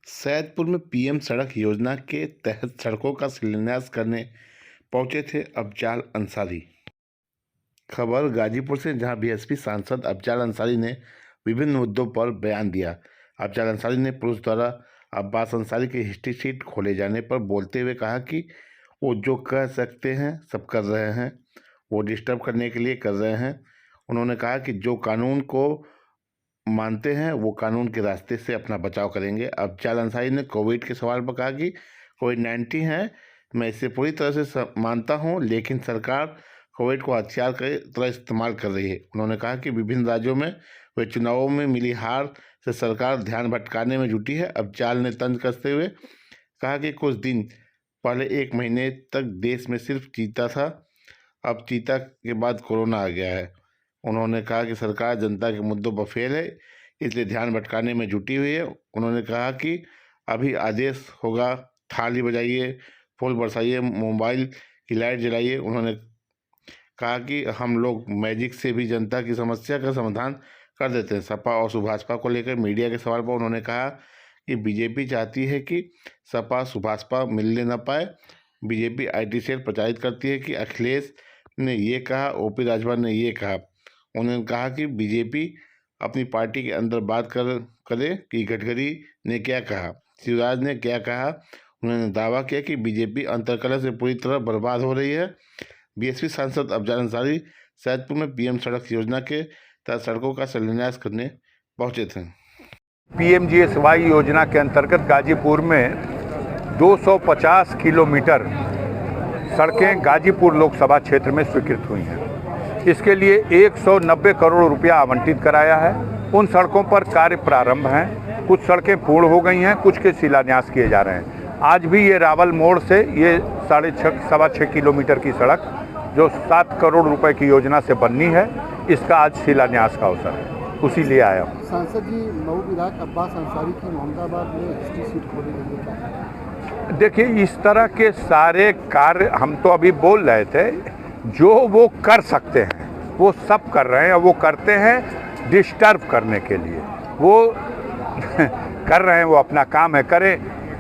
सैदपुर में पीएम सड़क योजना के तहत सड़कों का शिलान्यास करने पहुंचे थे अफजाल अंसारी। खबर गाजीपुर से, जहां बीएसपी सांसद अफजाल अंसारी ने विभिन्न मुद्दों पर बयान दिया। अफजाल अंसारी ने पुलिस द्वारा अब्बास अंसारी की हिस्ट्री शीट खोले जाने पर बोलते हुए कहा कि वो जो कह सकते हैं सब कर रहे हैं, वो डिस्टर्ब करने के लिए कर रहे हैं। उन्होंने कहा कि जो कानून को मानते हैं वो कानून के रास्ते से अपना बचाव करेंगे। अफजाल अंसारी ने कोविड के सवाल पर कहा कि कोविड-19 है, मैं इसे पूरी तरह से मानता हूं, लेकिन सरकार कोविड को हथियार की तरह इस्तेमाल कर रही है। उन्होंने कहा कि विभिन्न राज्यों में हुए चुनावों में मिली हार से सरकार ध्यान भटकाने में जुटी है। अफजाल ने तंज कसते हुए कहा कि कुछ दिन पहले 1 महीने तक देश में सिर्फ चीता था, अब चीता के बाद कोरोना आ गया है। उन्होंने कहा कि सरकार जनता के मुद्दों पर फेल है, इसलिए ध्यान भटकाने में जुटी हुई है। उन्होंने कहा कि अभी आदेश होगा, थाली बजाइए, फूल बरसाइए, मोबाइल की लाइट जलाइए। उन्होंने कहा कि हम लोग मैजिक से भी जनता की समस्या का समाधान कर देते हैं। सपा और सुभाषपा को लेकर मीडिया के सवाल पर उन्होंने कहा कि बीजेपी चाहती है कि सपा सुभाषपा मिलने न पाए। बीजेपी आईटी सेल प्रचारित करती है कि अखिलेश ने ये कहा, ओपी राजभर ने ये कहा। उन्होंने कहा कि बीजेपी अपनी पार्टी के अंदर बात करे कि गडकरी ने क्या कहा, शिवराज ने क्या कहा। उन्होंने दावा किया कि बीजेपी अंतर्कलह से पूरी तरह बर्बाद हो रही है। बीएसपी सांसद अफजाल अंसारी सैदपुर में पीएम सड़क योजना के तहत सड़कों का शिलान्यास करने पहुंचे थे। पीएमजीएसवाई योजना के अंतर्गत गाजीपुर में 250 किलोमीटर सड़कें गाजीपुर लोकसभा क्षेत्र में स्वीकृत हुई हैं। इसके लिए 190 करोड़ रुपया आवंटित कराया है। उन सड़कों पर कार्य प्रारंभ हैं, कुछ सड़कें पूर्ण हो गई हैं, कुछ के शिलान्यास किए जा रहे हैं। आज भी ये रावल मोड़ से ये 6.5 किलोमीटर की सड़क जो 7 करोड़ रुपए की योजना से बननी है, इसका आज शिलान्यास का अवसर है, उसी लिए आया हूँ। सांसद जी, मऊ विधायक अब्बास अंसारी की मोहम्मदाबाद में हिस्ट्री शीट खोली गई है क्या? देखिए, इस तरह के सारे कार्य हम तो अभी बोल रहे थे, जो वो कर सकते हैं वो सब कर रहे हैं। वो करते हैं डिस्टर्ब करने के लिए, वो कर रहे हैं, वो अपना काम है, करें।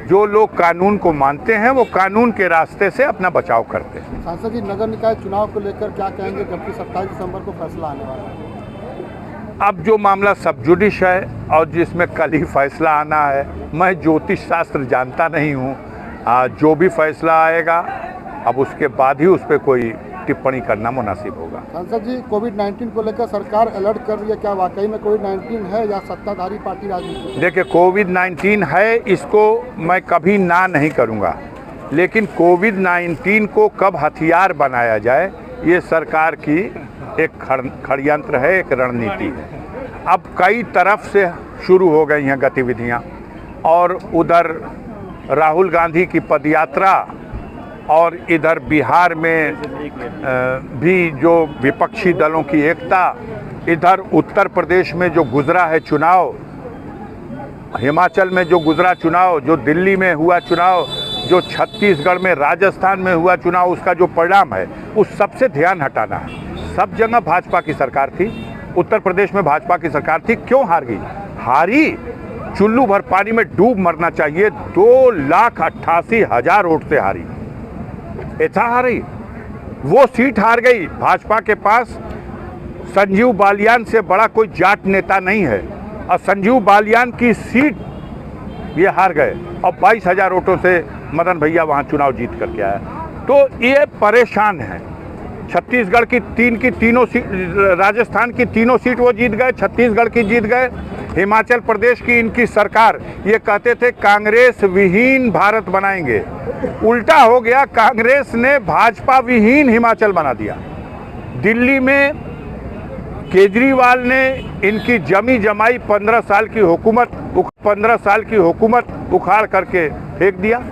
जो लोग कानून को मानते हैं वो कानून के रास्ते से अपना बचाव करते हैं। सांसद जी, नगर निकाय चुनाव को लेकर क्या कहेंगे, जबकि 27 दिसंबर को फैसला आने वाला है? अब जो मामला सब जुडिश है और जिसमें कल ही फैसला आना है, मैं ज्योतिष शास्त्र जानता नहीं हूँ। जो भी फैसला आएगा अब उसके बाद ही उस पर कोई टिप्पणी करना मुनासिब होगा। सांसद जी, कोविड-19 को लेकर सरकार अलर्ट कर रही है, क्या वाकई में कोविड-19 है या सत्ताधारी पार्टी राजनीति? देखिए, कोविड-19 है, इसको मैं कभी ना नहीं करूँगा, लेकिन कोविड-19 को कब हथियार बनाया जाए ये सरकार की एक षड्यंत्र है, एक रणनीति है। अब कई तरफ से शुरू हो गई हैं गतिविधियाँ, और उधर राहुल गांधी की पदयात्रा और इधर बिहार में भी जो विपक्षी दलों की एकता, इधर उत्तर प्रदेश में जो गुजरा है चुनाव, हिमाचल में जो गुजरा चुनाव, जो दिल्ली में हुआ चुनाव, जो छत्तीसगढ़ में, राजस्थान में हुआ चुनाव, उसका जो परिणाम है उस सब से ध्यान हटाना है। सब जगह भाजपा की सरकार थी, उत्तर प्रदेश में भाजपा की सरकार थी, क्यों हार गई? हारी चुल्लू भर पानी में डूब मरना चाहिए। 2,88,000 वोट से हारी, ऐसा हारी। वो सीट हार गई। भाजपा के पास संजीव बालियान से बड़ा कोई जाट नेता नहीं है, और संजीव बालियान की सीट ये हार गए, और 22,000 वोटों से मदन भैया वहाँ चुनाव जीत करके आया। तो ये परेशान है। छत्तीसगढ़ की तीनों सीट, राजस्थान की तीनों सीट वो जीत गए, छत्तीसगढ़ की जीत गए। हिमाचल प्रदेश की इनकी सरकार, ये कहते थे कांग्रेस विहीन भारत बनाएंगे, उल्टा हो गया, कांग्रेस ने भाजपा विहीन हिमाचल बना दिया। दिल्ली में केजरीवाल ने इनकी जमी जमाई 15 साल की हुकूमत उखाड़ करके फेंक दिया,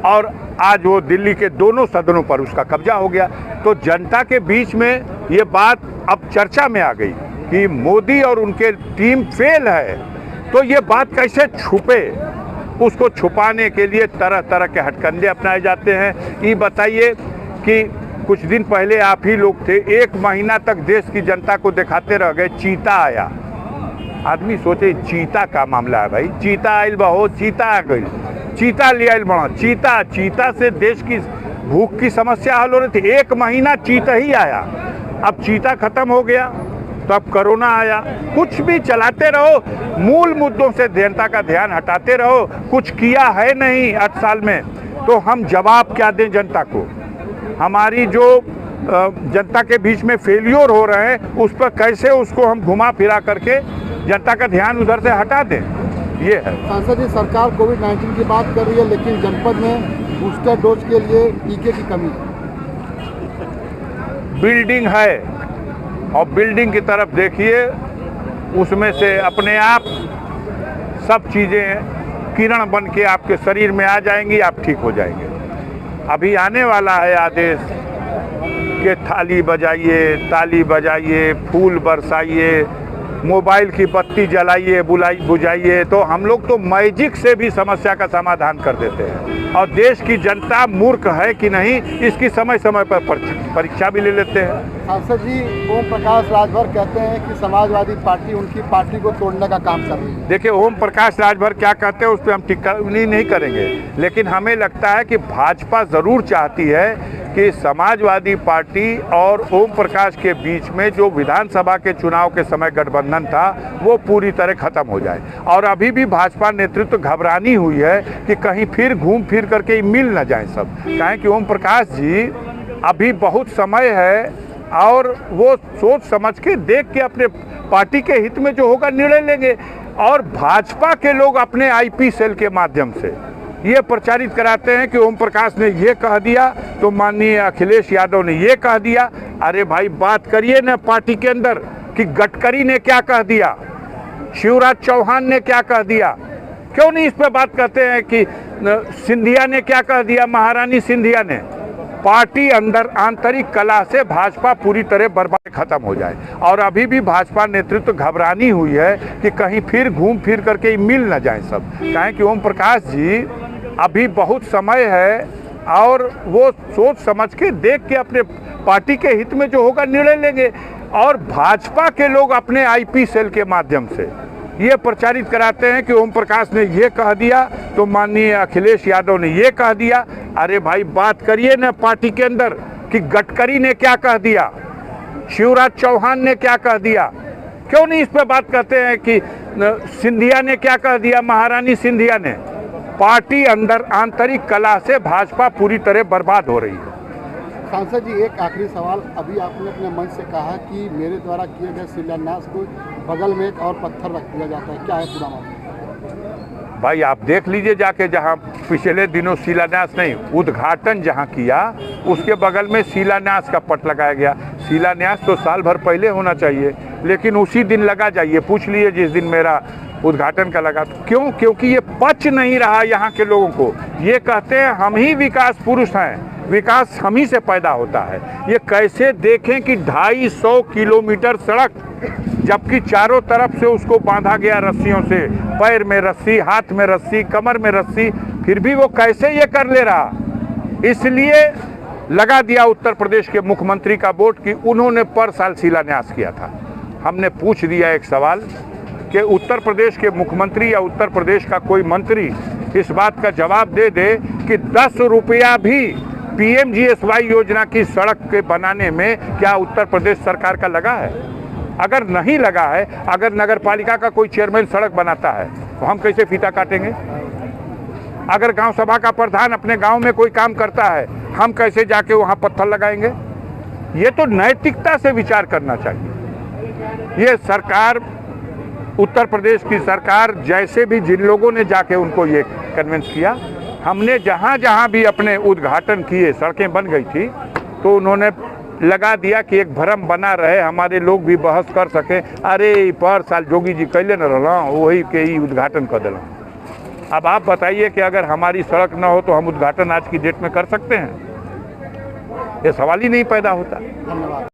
और आज वो दिल्ली के दोनों सदनों पर उसका कब्जा हो गया। तो जनता के बीच में ये बात अब चर्चा में आ गई कि मोदी और उनके टीम फेल है। तो ये बात कैसे छुपे, उसको छुपाने के लिए तरह तरह के हथकंडे अपनाए जाते हैं। ये बताइए कि कुछ दिन पहले आप ही लोग थे, 1 महीना तक देश की जनता को दिखाते रह गए चीता आया, आदमी सोचे चीता का मामला है भाई, चीता आयल बहो, चीता आ गई, चीता ले आयल बड़ा, चीता से देश की भूख की समस्या हल हो रही थी। 1 महीना चीता ही आया, अब चीता खत्म हो गया तो अब कोरोना आया। कुछ भी चलाते रहो, मूल मुद्दों से जनता का ध्यान हटाते रहो। कुछ किया है नहीं 8 साल में, तो हम जवाब क्या दें जनता को? हमारी जो जनता के बीच में फेलियर हो रहे हैं, उस पर कैसे उसको हम घुमा फिरा करके जनता का ध्यान उधर से हटा दें, ये है। सांसद जी, सरकार कोविड-19 की बात कर रही है, लेकिन जनपद में बूस्टर डोज के लिए टीके की कमी है। बिल्डिंग है और बिल्डिंग की तरफ देखिए, उसमें से अपने आप सब चीज़ें किरण बन के आपके शरीर में आ जाएंगी, आप ठीक हो जाएंगे। अभी आने वाला है आदेश कि थाली बजाइए, ताली बजाइए, फूल बरसाइए, मोबाइल की बत्ती जलाइए, बुझाइए, तो हम लोग तो मैजिक से भी समस्या का समाधान कर देते हैं। और देश की जनता मूर्ख है कि नहीं, इसकी समय समय पर परीक्षा भी ले लेते हैं। सांसद जी, ओम प्रकाश राजभर कहते हैं कि समाजवादी पार्टी उनकी पार्टी को तोड़ने का काम कर रही है। देखिए, ओम प्रकाश राजभर क्या कहते हैं उस पर हम टिप्पणी नहीं करेंगे, लेकिन हमें लगता है कि भाजपा ज़रूर चाहती है कि समाजवादी पार्टी और ओम प्रकाश के बीच में जो विधानसभा के चुनाव के समय गठबंधन था, वो पूरी तरह खत्म हो जाए। और अभी भी भाजपा नेतृत्व घबरानी हुई है कि कहीं फिर घूम फिर करके मिल न जाए सब। कहें कि ओम प्रकाश जी, अभी बहुत समय है और वो सोच समझ के देख के अपने पार्टी के हित में जो होगा निर्णय लेंगे। और भाजपा के लोग अपने आईपी सेल के माध्यम से ये प्रचारित कराते हैं कि ओम प्रकाश ने ये कह दिया तो माननीय अखिलेश यादव ने ये कह दिया। अरे भाई, बात करिए ना पार्टी के अंदर कि गडकरी ने क्या कह दिया, शिवराज चौहान ने क्या कह दिया। क्यों नहीं इस पे बात करते हैं कि सिंधिया ने क्या कह दिया, महारानी सिंधिया ने। पार्टी अंदर आंतरिक कला से भाजपा पूरी तरह बर्बाद खत्म हो जाए। और अभी भी भाजपा नेतृत्व घबरानी हुई है कि कहीं फिर घूम फिर करके मिल न जाए सब। कहें कि ओम प्रकाश जी, अभी बहुत समय है और वो सोच समझ के देख के अपने पार्टी के हित में जो होगा निर्णय लेंगे। और भाजपा के लोग अपने आईपी सेल के माध्यम से ये प्रचारित कराते हैं कि ओम प्रकाश ने ये कह दिया तो माननीय अखिलेश यादव ने ये कह दिया। अरे भाई, बात करिए ना पार्टी के अंदर कि गडकरी ने क्या कह दिया, शिवराज चौहान ने क्या कह दिया। क्यों नहीं इस पे बात करते हैं कि सिंधिया ने क्या कह दिया, महारानी सिंधिया ने। पार्टी अंदर आंतरिक कला से भाजपा पूरी तरह बर्बाद हो रही है। सांसद जी, एक आखिरी सवाल। अभी आपने अपने मंच से कहा कि मेरे द्वारा किए गए शिलान्यास को बगल में एक और पत्थर रख दिया जाता है, क्या है पूरा मामला? भाई, आप देख लीजिए जाके, जहां पिछले दिनों शिलान्यास नहीं, उद्घाटन जहां किया उसके बगल में शिलान्यास का पट लगाया गया। शिलान्यास तो साल भर पहले होना चाहिए, लेकिन उसी दिन लगा जाइए, पूछ लीजिए जिस दिन मेरा उद्घाटन का लगा। क्यों? क्योंकि ये पच नहीं रहा यहाँ के लोगों को। ये कहते हैं हम ही विकास पुरुष हैं, विकास हम ही से पैदा होता है। ये कैसे देखें कि 250 किलोमीटर सड़क, जबकि चारों तरफ से उसको बांधा गया रस्सियों से, पैर में रस्सी, हाथ में रस्सी, कमर में रस्सी, फिर भी वो कैसे ये कर ले रहा। इसलिए लगा दिया उत्तर प्रदेश के मुख्यमंत्री का बोर्ड कि उन्होंने पर साल शिलान्यास किया था। हमने पूछ दिया एक सवाल कि उत्तर प्रदेश के मुख्यमंत्री या उत्तर प्रदेश का कोई मंत्री इस बात का जवाब दे दे कि 10 रुपया भी PMGSY योजना की सड़क के बनाने में क्या उत्तर प्रदेश सरकार का लगा है? अगर नहीं लगा है, अगर नगर पालिका का कोई चेयरमैन सड़क बनाता है तो हम कैसे फीता काटेंगे? अगर गांव सभा का प्रधान अपने गांव में कोई काम करता है, हम कैसे जाके वहां पत्थर लगाएंगे? ये तो नैतिकता से विचार करना चाहिए। ये सरकार, उत्तर प्रदेश की सरकार, जैसे भी जिन लोगों ने जाके उनको ये कन्विंस किया, हमने जहाँ जहाँ भी अपने उद्घाटन किए, सड़कें बन गई थी, तो उन्होंने लगा दिया कि एक भ्रम बना रहे, हमारे लोग भी बहस कर सकें। अरे पर साल जोगी जी कैले न रहा, वही के ही उद्घाटन कर दिला। अब आप बताइए कि अगर हमारी सड़क न हो तो हम उद्घाटन आज की डेट में कर सकते हैं? ये सवाल ही नहीं पैदा होता। धन्यवाद।